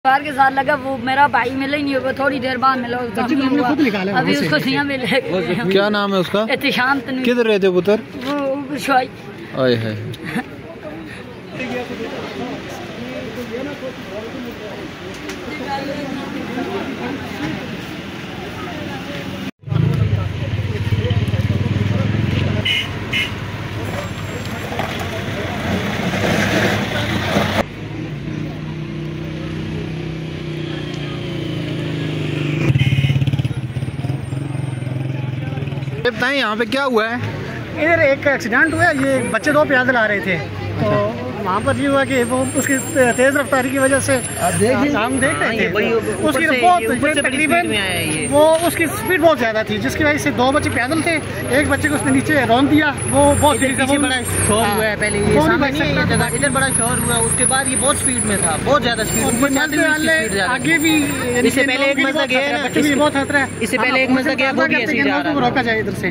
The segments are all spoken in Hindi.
बार के साथ लगा वो मेरा भाई मिला ही नहीं होगा, थोड़ी देर बाद मिला अभी उसको सिया मिले। क्या नाम है उसका? एहतिशाम। किधर रहते पुत्र? वो आए है। बताएं यहाँ पे क्या हुआ है? इधर एक एक्सीडेंट हुआ है। ये बच्चे दो पैदल आ रहे थे, तो वहाँ पर ये हुआ कि वो उसकी तेज रफ्तारी की वजह से हम देख रहे थे उसकी बहुत तकरीबन वो उसकी स्पीड बहुत ज़्यादा थी, जिसकी वजह से दो बच्चे पैदल थे, एक बच्चे को उसने नीचे रौंद दिया। वो बहुत बड़ा शोर हुआ है। पहले ये सामने नहीं है ये जगह, इधर बड़ा शोर हुआ, उसके बाद ये बहुत स्पीड में था, बहुत ज़्यादा स्पीड। आगे भी इससे पहले एक मज़ा गया है, बच्चों भी बहुत खतरा है। इससे पहले एक मज़ा गया, वो भी ऐसे जा रहा है, रोका जाए इधर से।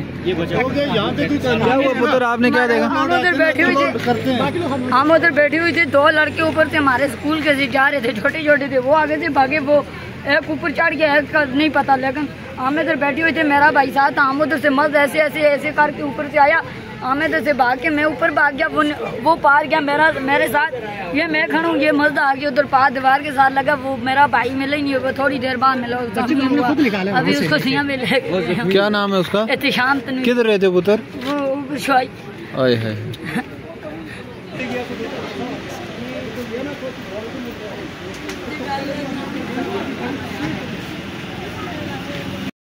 पुत्र आपने क्या देखा? हम उधर बैठे हुए थे, दो लड़के ऊपर से हमारे स्कूल के जा रहे थे, छोटे छोटे थे, वो आगे से भागे, वो एक ऊपर चढ़ गया, एक का नहीं पता, लेकिन हम इधर बैठे हुए थे, मेरा भाई साथ था, हम उधर से मस्त ऐसे ऐसे ऐसे करके ऊपर से आया, हम इधर से भाग के मैं ऊपर भाग गया, वो पार गया मेरे साथ, ये मैं खड़ा हूँ, ये मस्त आ गया उधर पार दीवार के साथ लगा, वो मेरा भाई मिला ही नहीं होगा, थोड़ी देर बाद मिला अभी उसको सिया मिले। क्या नाम है उसका? एहतिशाम। किधर रहते पुत्र? वो आए है। Thank you.